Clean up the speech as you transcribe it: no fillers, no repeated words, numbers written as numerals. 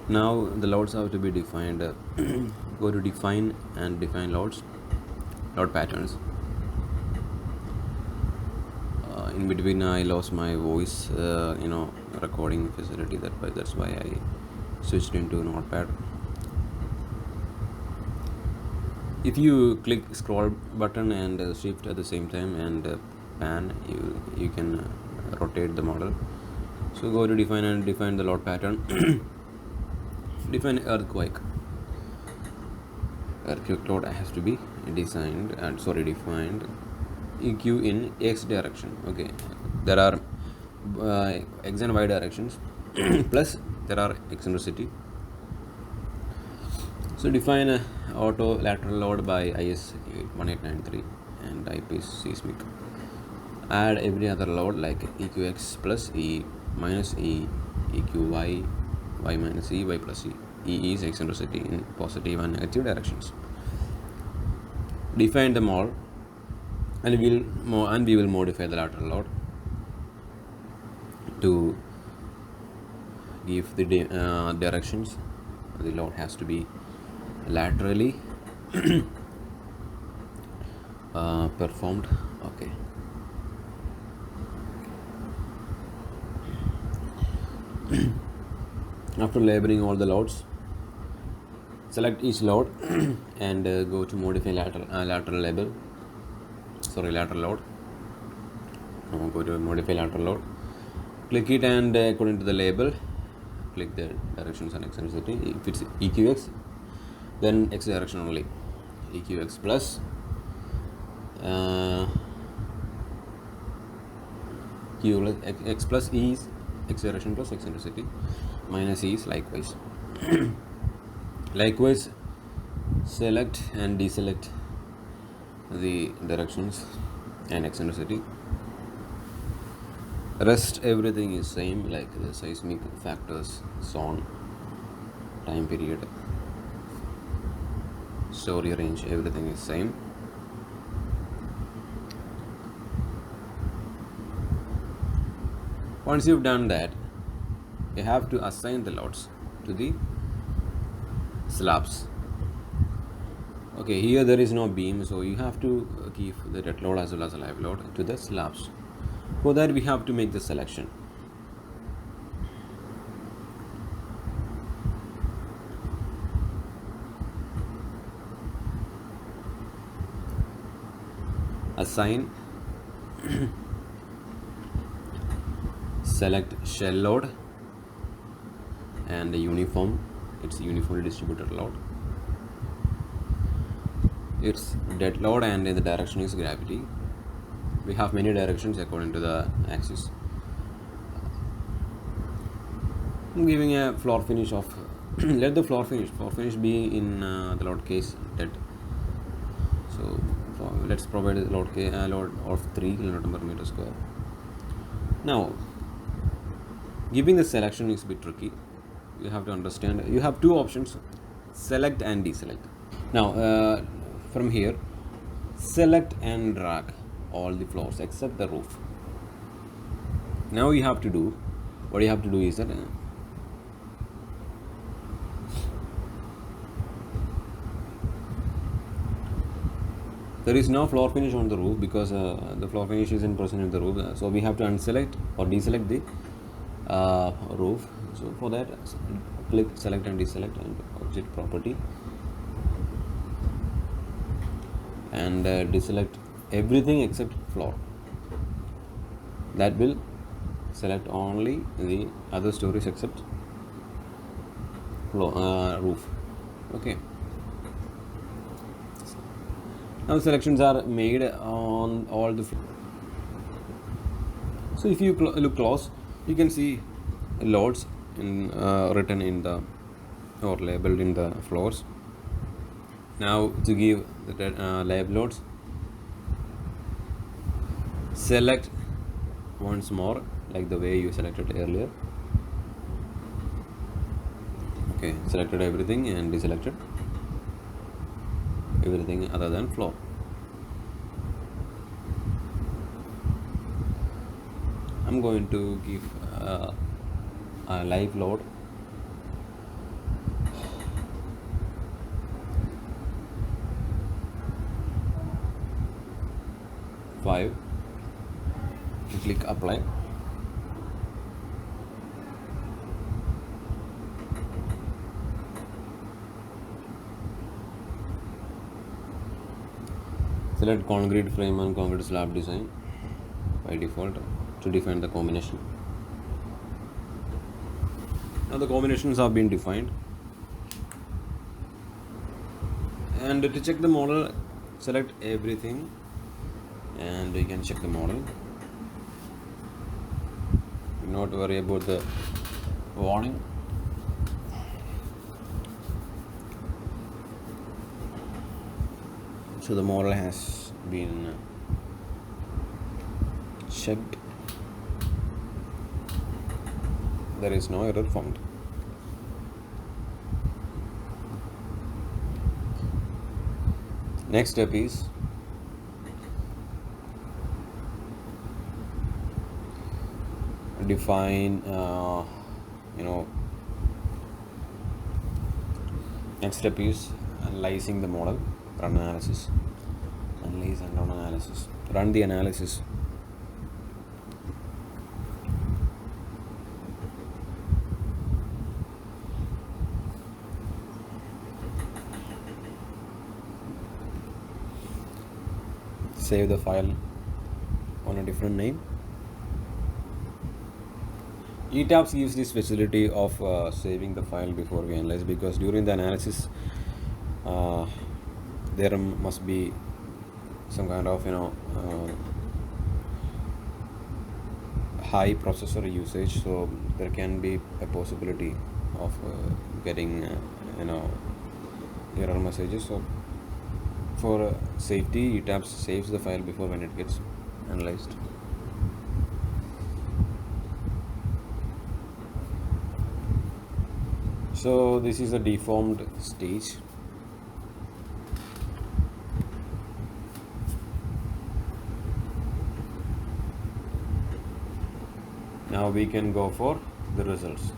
Now the loads have to be defined. Go to define and define loads, load patterns. In between I lost my voice recording facility, that's why I switched into notepad. If you click scroll button and shift at the same time and pan, you can rotate the model. So go to define and define the load pattern. Define earthquake load has to be defined EQ in x direction. Okay, there are x and y directions plus there are eccentricity. So define a auto lateral load by IS 1893 and IP seismic. Add every other load like EQX plus E minus E, EQY, Y minus E, Y plus E. E is eccentricity in positive and negative directions. Define them all, and we will modify the lateral load to give the directions. The load has to be laterally performed. Okay. After labeling all the loads, select each load and go to modify lateral label. Lateral load. Now go to modify lateral load. Click it and according to the label, click the directions and eccentricity. If it's EQX, then x direction only. EQX plus Q x plus E is x direction plus eccentricity, minus E is likewise. Likewise, select and deselect the directions and eccentricity. Rest everything is same, like the seismic factors, zone, time period, story range, everything is same. Once you've done that, you have to assign the loads to the slabs. Okay, here there is no beam, so you have to keep the dead load as well as a live load to the slabs. For that, we have to make the selection. Assign select shell load and the uniform. It's uniformly distributed load. It's dead load and in the direction is gravity. We have many directions according to the axis. I'm giving a floor finish of let the floor finish be in the load case dead. So let's provide a load of 3 kN per meter square. Now, giving the selection is a bit tricky. You have to understand. You have two options: select and deselect. Now, from here, select and drag all the floors except the roof. Now what you have to do is that there is no floor finish on the roof because the floor finish isn't present in the roof. So we have to unselect or deselect the roof. So for that, click select and deselect and object property and deselect everything except floor. That will select only the other stories except floor, roof. Okay. Now selections are made on all the floors. So if you look close, you can see loads written in the or labeled in the floors. Now to give the label loads, select once more like the way you selected earlier. Okay, selected everything and deselected everything other than floor. I'm going to give a live load 5. Click apply. Select concrete frame and concrete slab design by default to define the combination. Now the combinations have been defined. And to check the model, select everything and you can check the model. Do not worry about the warning. So the model has been checked. There is no error found. Next step is define next step is analyzing the model. Run analysis, analyze and run analysis. Run the analysis. Save the file on a different name. Etabs gives this facility of saving the file before we analyze, because during the analysis there must be some kind of high processor usage, so there can be a possibility of getting error messages. So for safety, Etabs saves the file before when it gets analyzed. So this is the deformed stage. Now we can go for the results.